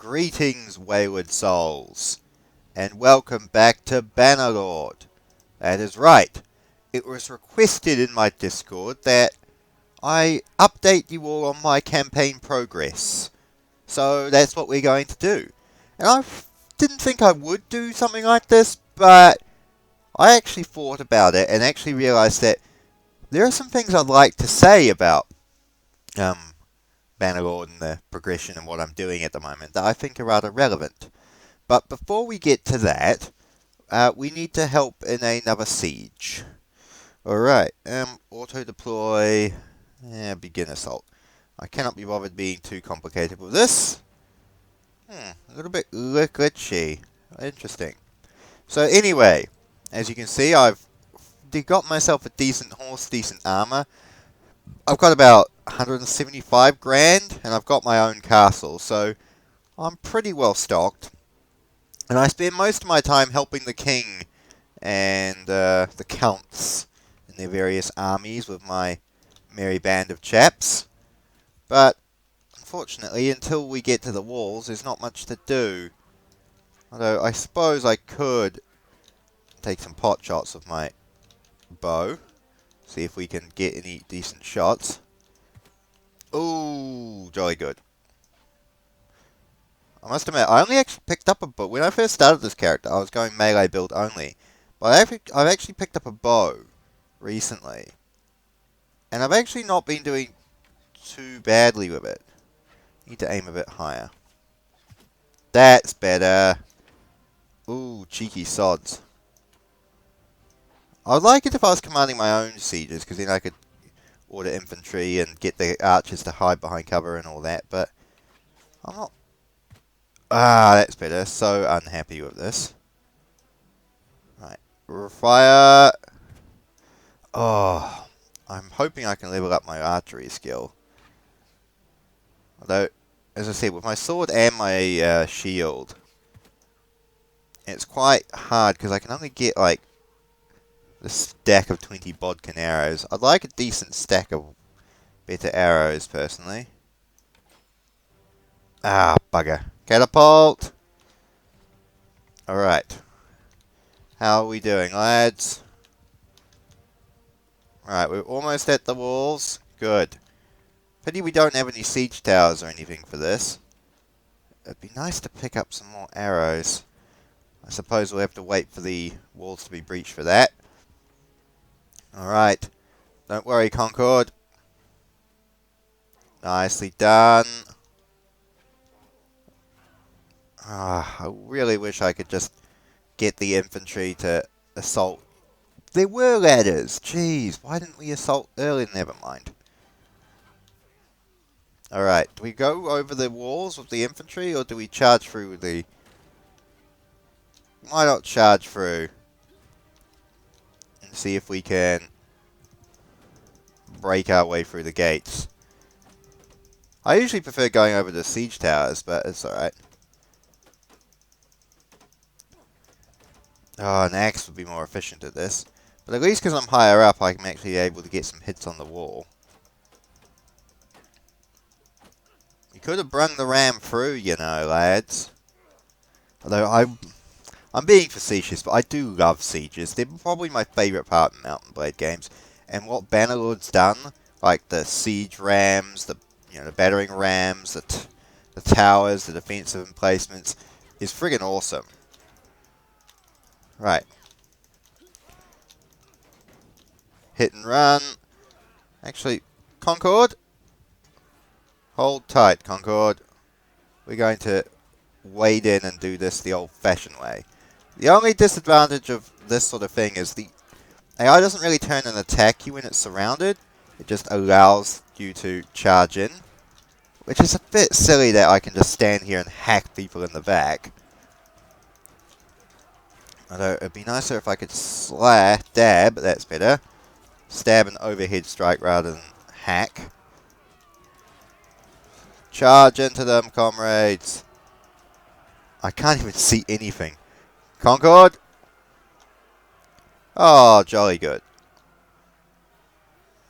Greetings, wayward souls, and welcome back to Bannerlord. That is right. It was requested in my Discord that I update you all on my campaign progress. So that's what we're going to do. And I didn't think I would do something like this, but I actually thought about it and actually realized that there are some things I'd like to say about Bannerlord and the progression and what I'm doing at the moment that I think are rather relevant. But before we get to that, we need to help in another siege. Alright, auto-deploy, begin assault. I cannot be bothered being too complicated with this. A little bit glitchy. Interesting. So anyway, as you can see, I've got myself a decent horse, decent armor. I've got about 175 grand, and I've got my own castle, so I'm pretty well stocked. And I spend most of my time helping the king and the counts in their various armies with my merry band of chaps. But unfortunately, until we get to the walls, there's not much to do. Although I suppose I could take some pot shots with my bow. See if we can get any decent shots. Ooh, jolly good. I must admit, I only actually picked up a bow. When I first started this character, I was going melee build only. But I've actually picked up a bow recently. And I've actually not been doing too badly with it. Need to aim a bit higher. That's better. Ooh, cheeky sods. I'd like it if I was commanding my own sieges, because then I could order infantry and get the archers to hide behind cover and all that, but I'm not... Ah, that's better. So unhappy with this. Right. Fire. Oh, I'm hoping I can level up my archery skill. Although, as I said, with my sword and my shield, it's quite hard because I can only get, like, the stack of 20 bodkin arrows. I'd like a decent stack of better arrows, personally. Ah, bugger. Catapult! Alright. How are we doing, lads? Alright, we're almost at the walls. Good. Pity we don't have any siege towers or anything for this. It'd be nice to pick up some more arrows. I suppose we'll have to wait for the walls to be breached for that. Alright. Don't worry, Concord. Nicely done. I really wish I could just get the infantry to assault. There were ladders. Jeez, why didn't we assault earlier? Never mind. Alright, do we go over the walls with the infantry, or do we charge through the... Why not charge through? And see if we can break our way through the gates. I usually prefer going over the siege towers, but it's alright. Oh, an axe would be more efficient at this. But at least because I'm higher up, I'm actually able to get some hits on the wall. You could have brung the ram through, you know, lads. Although I'm being facetious, but I do love sieges. They're probably my favourite part in Mountain Blade games. And what Bannerlord's done, like the siege rams, the battering rams, the towers, the defensive emplacements, is friggin' awesome. Right. Hit and run. Actually, Concord. Hold tight, Concord. We're going to wade in and do this the old-fashioned way. The only disadvantage of this sort of thing is the AI doesn't really turn and attack you when it's surrounded. It just allows you to charge in. Which is a bit silly that I can just stand here and hack people in the back. Although, it'd be nicer if I could dab, that's better. Stab and overhead strike rather than hack. Charge into them, comrades. I can't even see anything. Concord? Oh, jolly good.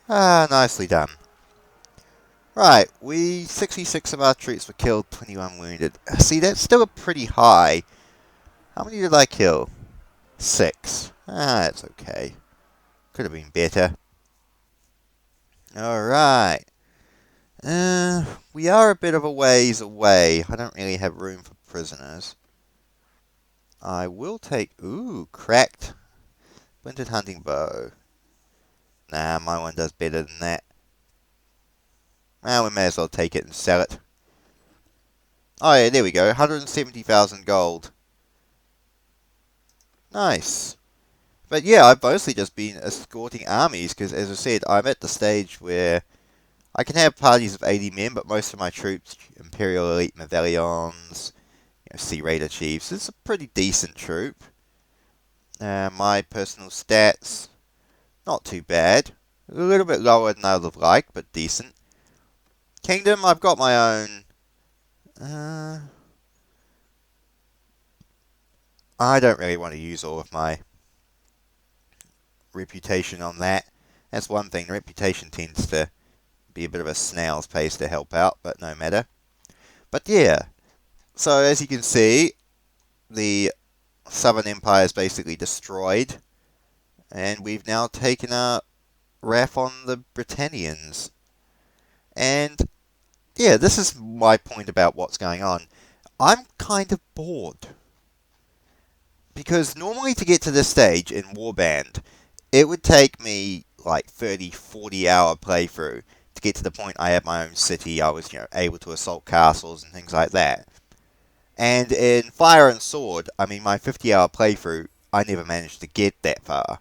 Ah, nicely done. Right, 66 of our troops were killed, 21 wounded. See, that's still a pretty high. How many did I kill? 6. Ah, that's okay. Could have been better. Alright. We are a bit of a ways away. I don't really have room for prisoners. I will take... Ooh, cracked. Splintered hunting bow. Nah, my one does better than that. Well, we may as well take it and sell it. Oh yeah, there we go. 170,000 gold. Nice. But yeah, I've mostly just been escorting armies because, as I said, I'm at the stage where I can have parties of 80 men, but most of my troops, Imperial Elite Medallions, Sea Raider Chiefs, it's a pretty decent troop. My personal stats, not too bad. A little bit lower than I would have liked, but decent. Kingdom, I've got my own. I don't really want to use all of my reputation on that. That's one thing. The reputation tends to be a bit of a snail's pace to help out, but no matter. But yeah, so as you can see, the Southern Empire is basically destroyed, and we've now taken a wrath on the Britannians. And yeah, this is my point about what's going on. I'm kind of bored. Because normally to get to this stage in Warband, it would take me like 30, 40 hour playthrough to get to the point I had my own city, I was, able to assault castles and things like that. And in Fire and Sword, I mean, my 50-hour playthrough, I never managed to get that far.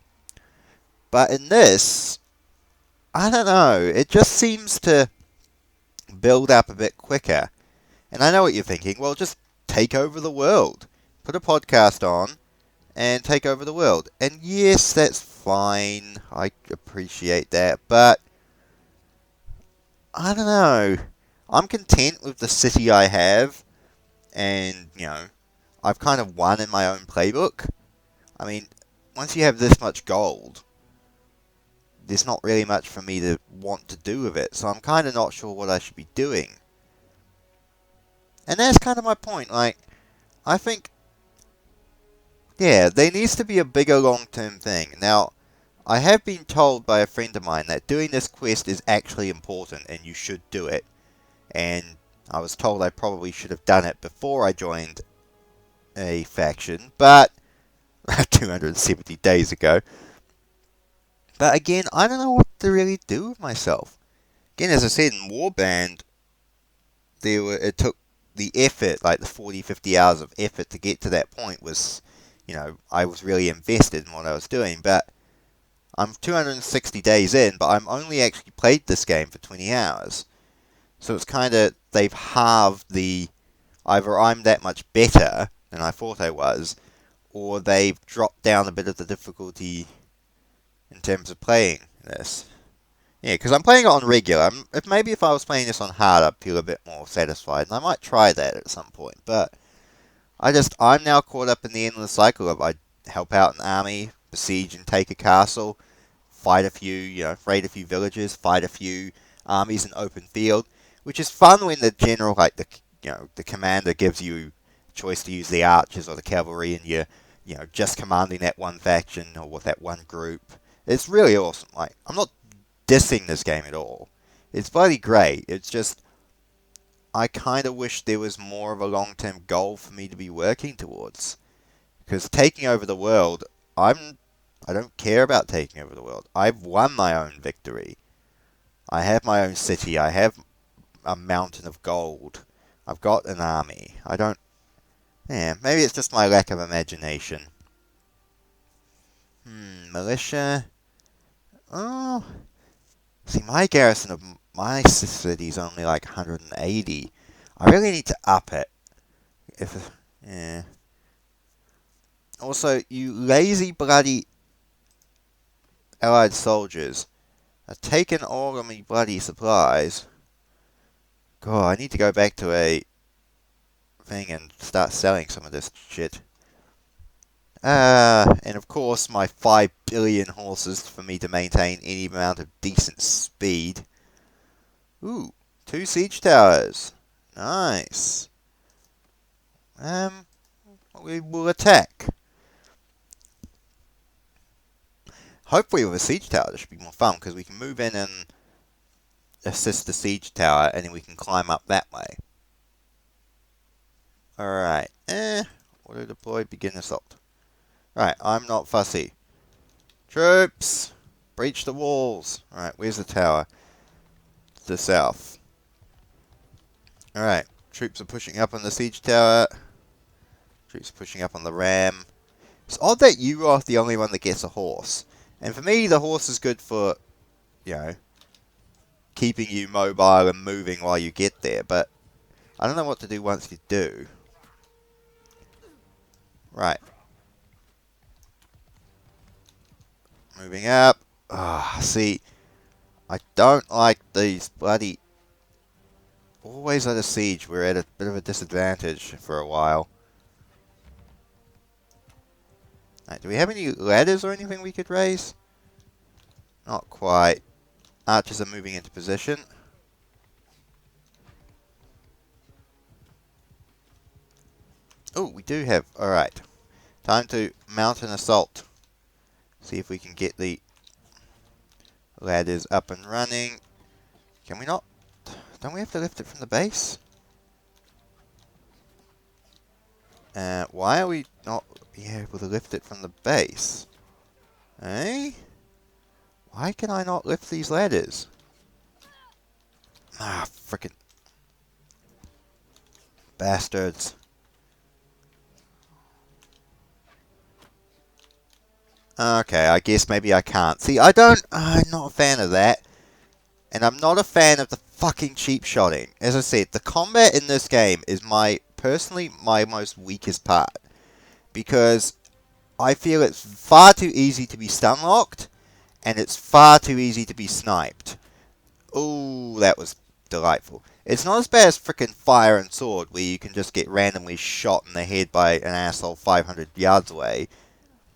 But in this, I don't know, it just seems to build up a bit quicker. And I know what you're thinking, well, just take over the world. Put a podcast on, and take over the world. And yes, that's fine. I appreciate that. But, I don't know. I'm content with the city I have. And, I've kind of won in my own playbook. I mean, once you have this much gold, there's not really much for me to want to do with it. So I'm kind of not sure what I should be doing. And that's kind of my point. Like, I think, yeah, there needs to be a bigger long-term thing. Now, I have been told by a friend of mine that doing this quest is actually important and you should do it. And I was told I probably should have done it before I joined a faction, but 270 days ago. But again, I don't know what to really do with myself. Again, as I said, in Warband, it took the effort, like the 40, 50 hours of effort to get to that point was, I was really invested in what I was doing. But I'm 260 days in, but I'm only actually played this game for 20 hours. So it's kind of, they've halved the, either I'm that much better than I thought I was, or they've dropped down a bit of the difficulty in terms of playing this. Yeah, because I'm playing it on regular. Maybe if I was playing this on hard, I'd feel a bit more satisfied, and I might try that at some point. But I'm now caught up in the endless cycle of I help out an army, besiege and take a castle, fight a few, raid a few villages, fight a few armies in open field, which is fun when the general, like the commander gives you a choice to use the archers or the cavalry, and you're, just commanding that one faction or with that one group. It's really awesome. Like, I'm not dissing this game at all. It's bloody great. It's just, I kind of wish there was more of a long-term goal for me to be working towards. Because taking over the world, I don't care about taking over the world. I've won my own victory. I have my own city. I have a mountain of gold. I've got an army. I don't... Yeah, maybe it's just my lack of imagination. Militia... Oh... See, my garrison of my city is only like 180. I really need to up it. Yeah. Also, you lazy bloody allied soldiers have taken all of my bloody supplies. God, I need to go back to a thing and start selling some of this shit. And of course my 5 billion horses for me to maintain any amount of decent speed. Ooh, 2 siege towers. Nice. We will attack. Hopefully with a siege tower, this should be more fun because we can move in and assist the siege tower, and then we can climb up that way. Alright. Auto deploy, begin assault. Right, I'm not fussy. Troops! Breach the walls. Alright, where's the tower? To the south. Alright, troops are pushing up on the siege tower. Troops are pushing up on the ram. It's odd that you are the only one that gets a horse. And for me, the horse is good for, you know, keeping you mobile and moving while you get there. But I don't know what to do once you do. Right. Moving up. See, I don't like these bloody... Always at a siege, we're at a bit of a disadvantage for a while. Right, do we have any ladders or anything we could raise? Not quite. Archers are moving into position. Oh, we do have... Alright. Time to mount an assault. See if we can get the ladders up and running. Can we not? Don't we have to lift it from the base? Why are we not able to lift it from the base? Eh? Why can I not lift these ladders? Ah, frickin' bastards. Okay, I guess maybe I can't. See, I'm not a fan of that. And I'm not a fan of the fucking cheap shotting. As I said, the combat in this game is personally my most weakest part. Because I feel it's far too easy to be stun locked, and it's far too easy to be sniped. Ooh, that was delightful. It's not as bad as frickin' Fire and Sword, where you can just get randomly shot in the head by an asshole 500 yards away,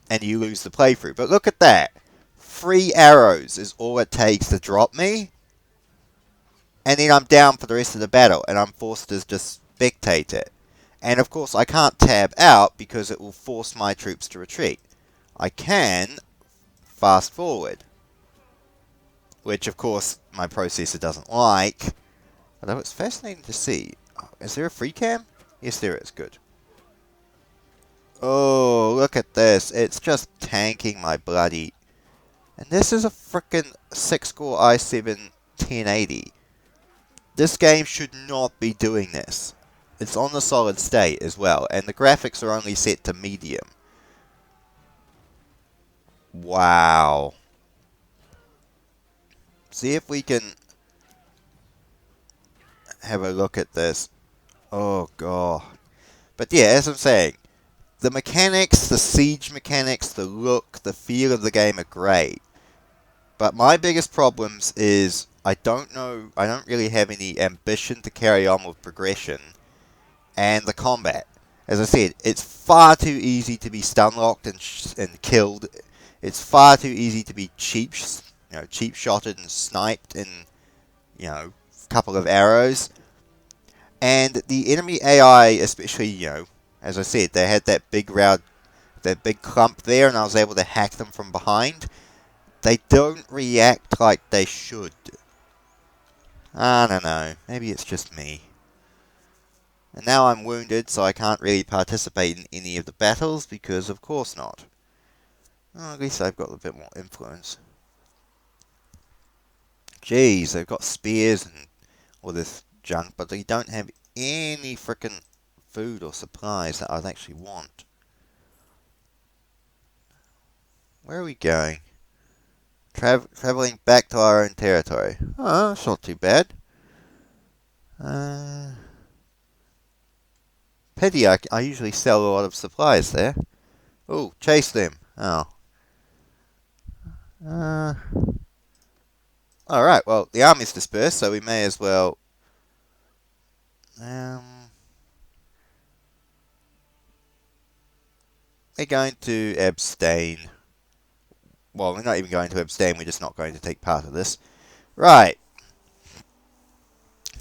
and you lose the playthrough. But look at that. 3 arrows is all it takes to drop me. And then I'm down for the rest of the battle, and I'm forced to just spectate it. And of course, I can't tab out because it will force my troops to retreat. I can fast forward, which of course my processor doesn't like. Although it's fascinating to see. Is there a free cam? Yes, there is. Good. Oh, look at this. It's just tanking my bloody... And this is a frickin' 6-core i7 1080. This game should not be doing this. It's on the solid state as well, and the graphics are only set to medium. Wow. See if we can have a look at this. Oh, God. But yeah, as I'm saying, the mechanics, the siege mechanics, the look, the feel of the game are great. But my biggest problems is I don't really have any ambition to carry on with progression and the combat. As I said, it's far too easy to be stun locked and killed. It's far too easy to be cheap shotted and sniped in, a couple of arrows. And the enemy AI, especially, as I said, they had that big clump there, and I was able to hack them from behind. They don't react like they should. I don't know. Maybe it's just me. And now I'm wounded, so I can't really participate in any of the battles, because of course not. Well, at least I've got a bit more influence. Jeez, they've got spears and all this junk, but they don't have any frickin' food or supplies that I'd actually want. Where are we going? Traveling back to our own territory. Oh, that's not too bad. Pity, I usually sell a lot of supplies there. Oh, chase them. Oh. Alright, well, the army's dispersed, so we may as well... They're going to abstain. Well, we're not even going to abstain, we're just not going to take part of this. Right.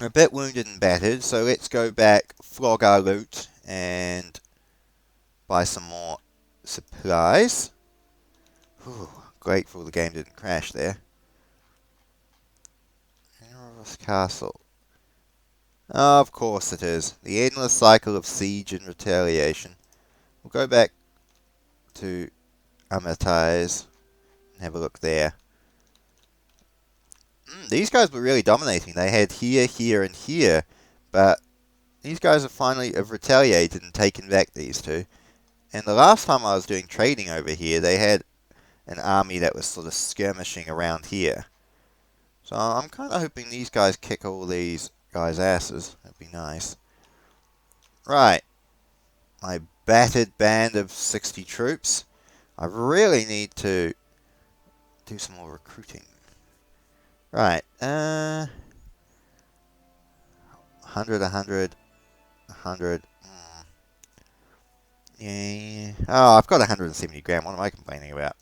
We're a bit wounded and battered, so let's go back, flog our loot, and buy some more supplies. Whew, grateful the game didn't crash there. Erebus Castle. Oh, of course it is. The endless cycle of siege and retaliation. We'll go back to Amatize and have a look there. These guys were really dominating. They had here, here, and here, but these guys have retaliated and taken back these two. And the last time I was doing trading over here, they had an army that was sort of skirmishing around here. So I'm kind of hoping these guys kick all these guys' asses. That'd be nice. Right. My battered band of 60 troops. I really need to do some more recruiting. Right. 100, 100, 100. Yeah. Oh, I've got 170 grand. What am I complaining about?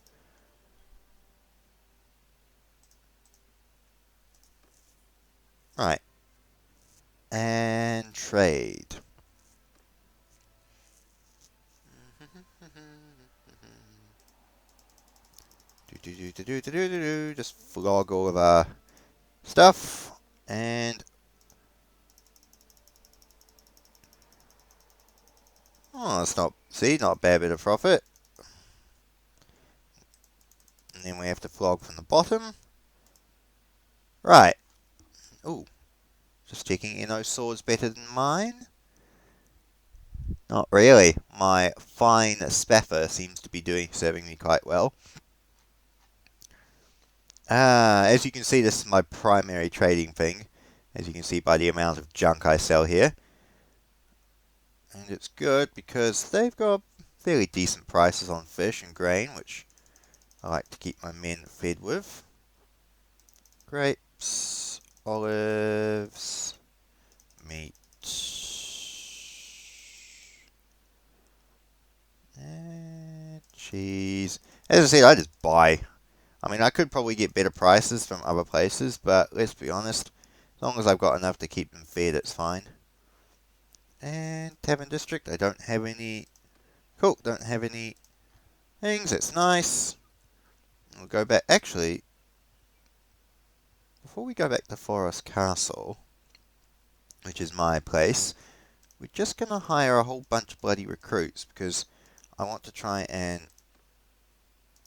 Right. And trade. Just flog all of our stuff. And oh, it's not, see, not a bad bit of profit. And then we have to flog from the bottom. Right. Ooh. Just checking, Inno's sword's better than mine? Not really. My fine spaffer seems to be serving me quite well. As you can see, this is my primary trading thing. As you can see by the amount of junk I sell here. And it's good because they've got fairly decent prices on fish and grain, which I like to keep my men fed with. Grapes, olives, meat, and cheese. As I said, I just buy. I mean, I could probably get better prices from other places, but let's be honest, as long as I've got enough to keep them fed, it's fine. And Tavern District, I don't have any. Cool, don't have any things, it's nice. We'll go back, actually, before we go back to Forest Castle, which is my place, we're just going to hire a whole bunch of bloody recruits, because I want to try and,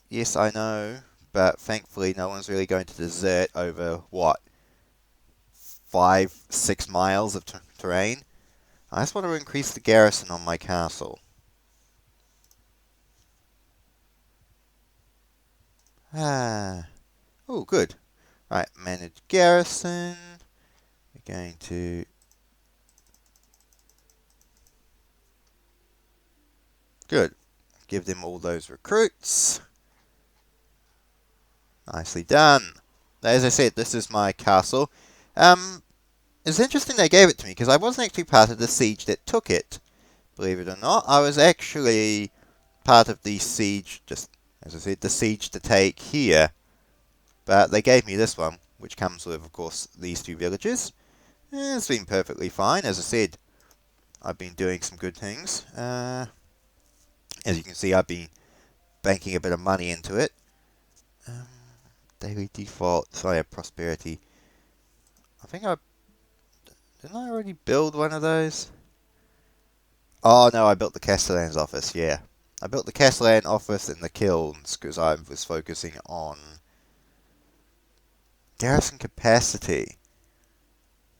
yes, I know, but thankfully no one's really going to desert over, what, 5-6 miles of terrain. I just want to increase the garrison on my castle. Oh, good. Right, manage garrison. We're going to... Good. Give them all those recruits. Nicely done. As I said, this is my castle. It's interesting they gave it to me, because I wasn't actually part of the siege that took it. Believe it or not, I was actually part of the siege, just as I said, the siege to take here. But they gave me this one, which comes with, of course, these two villages. It's been perfectly fine. As I said, I've been doing some good things. As you can see, I've been banking a bit of money into it. Daily default, so I have prosperity. I think didn't I already build one of those? Oh no, I built the Castellan's office, yeah. I built the Castellan office and the kilns because I was focusing on garrison capacity.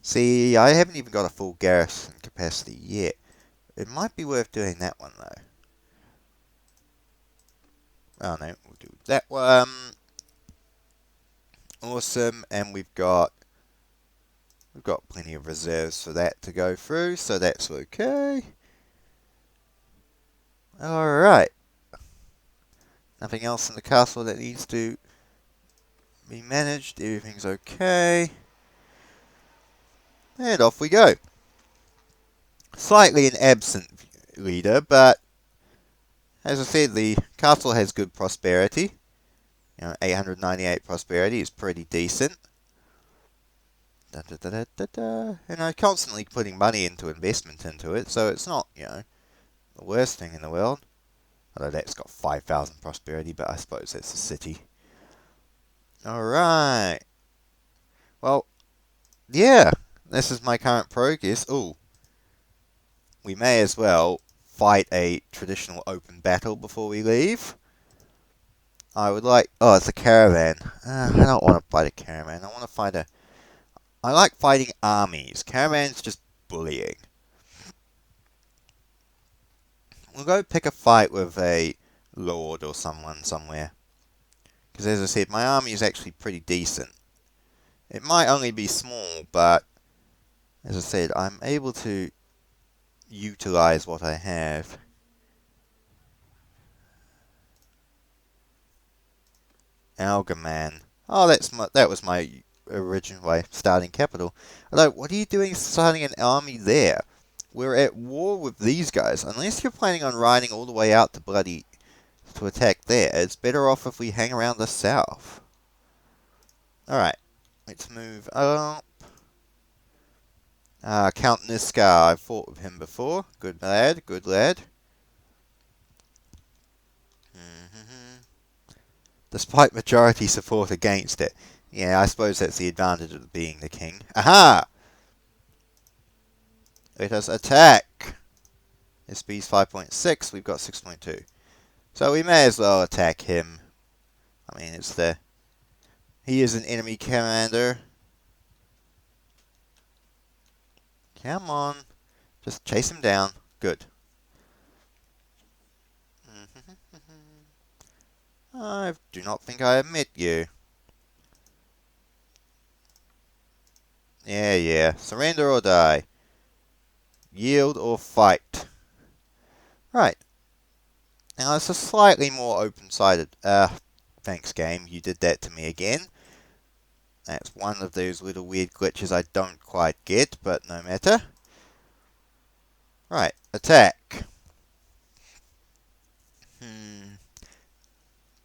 See, I haven't even got a full garrison capacity yet. It might be worth doing that one though. Oh no, we'll do that one. Awesome, and we've got plenty of reserves for that to go through, so that's okay. Alright. Nothing else in the castle that needs to be managed. Everything's okay. And off we go. Slightly an absent leader, but as I said, the castle has good prosperity. 898 prosperity is pretty decent. And I'm constantly putting money into investment into it, so it's not, the worst thing in the world. Although that's got 5,000 prosperity, but I suppose that's a city. Alright. Well, yeah. This is my current progress. Ooh. We may as well fight a traditional open battle before we leave. I would like... Oh, it's a caravan. I don't want to fight a caravan. I want to fight a... I like fighting armies. Caravans just bullying. We'll go pick a fight with a lord or someone somewhere. Because as I said, my army is actually pretty decent. It might only be small, but as I said, I'm able to utilize what I have. Algaman. Oh, that was my original starting capital. Although, what are you doing starting an army there? We're at war with these guys. Unless you're planning on riding all the way out to attack there, it's better off if we hang around the south. Alright, let's move up. Count Niskar, I've fought with him before. Good lad, good lad. Despite majority support against it. Yeah, I suppose that's the advantage of being the king. Aha! Let us attack! SP's 5.6, we've got 6.2. So we may as well attack him. I mean, he is an enemy commander. Come on. Just chase him down. Good. I do not think I admit you. Yeah. Surrender or die. Yield or fight. Right. Now, it's a slightly more open-sided... thanks, game. You did that to me again. That's one of those little weird glitches I don't quite get, but no matter. Right. Attack.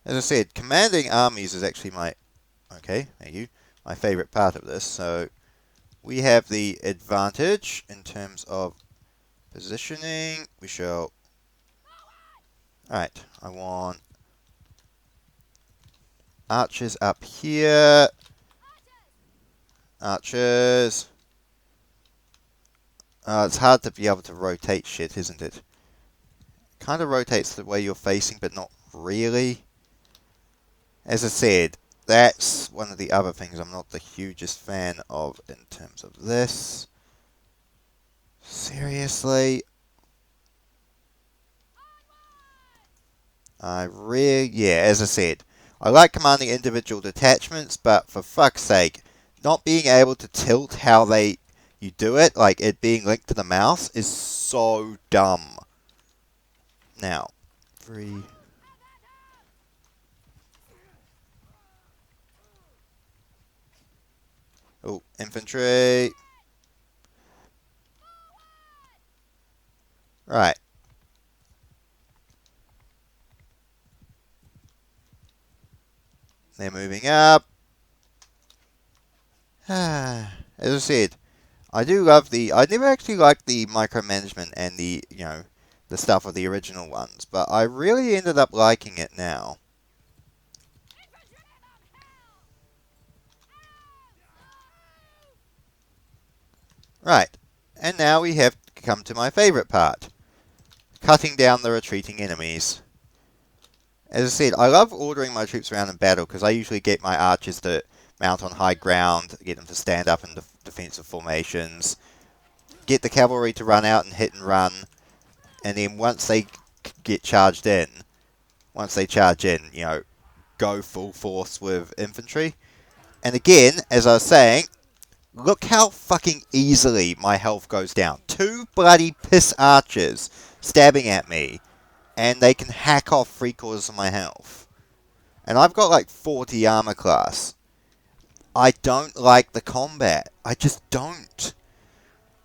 As I said, commanding armies is actually my... Okay, thank you. My favourite part of this. So, we have the advantage in terms of positioning. We shall... Alright, I want archers up here. Archers. It's hard to be able to rotate shit, isn't it? Kind of rotates the way you're facing, but not really. As I said, that's one of the other things I'm not the hugest fan of in terms of this. Seriously? Yeah, as I said, I like commanding individual detachments, but for fuck's sake, not being able to tilt how you do it, like it being linked to the mouse, is so dumb. Now, 3... Oh, infantry. Right. They're moving up. As I said, I never actually liked the micromanagement and the stuff of the original ones, but I really ended up liking it now. Right. And now we have come to my favourite part. Cutting down the retreating enemies. As I said, I love ordering my troops around in battle because I usually get my archers to mount on high ground, get them to stand up in defensive formations, get the cavalry to run out and hit and run, and then once they charge in, go full force with infantry. And again, as I was saying, look how fucking easily my health goes down. 2 bloody piss archers stabbing at me, and they can hack off 3/4 of my health. And I've got like 40 armor class. I don't like the combat. I just don't.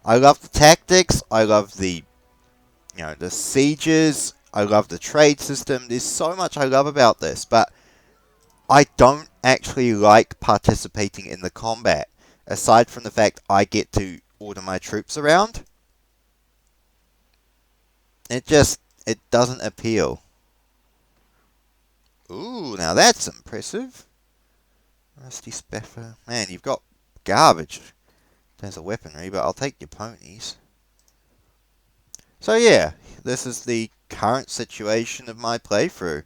I love the tactics. I love the sieges. I love the trade system. There's so much I love about this, but I don't actually like participating in the combat. aside from the fact I get to order my troops around, it doesn't appeal. Ooh, now that's impressive. Rusty Speffer. Man, you've got garbage in terms of weaponry, but I'll take your ponies. So yeah, this is the current situation of my playthrough.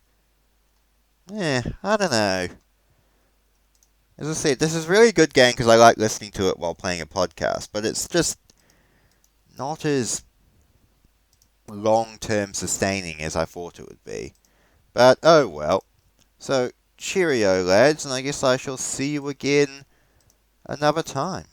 Yeah, I don't know. As I said, this is a really good game because I like listening to it while playing a podcast, but it's just not as long-term sustaining as I thought it would be. But oh well. So cheerio, lads, and I guess I shall see you again another time.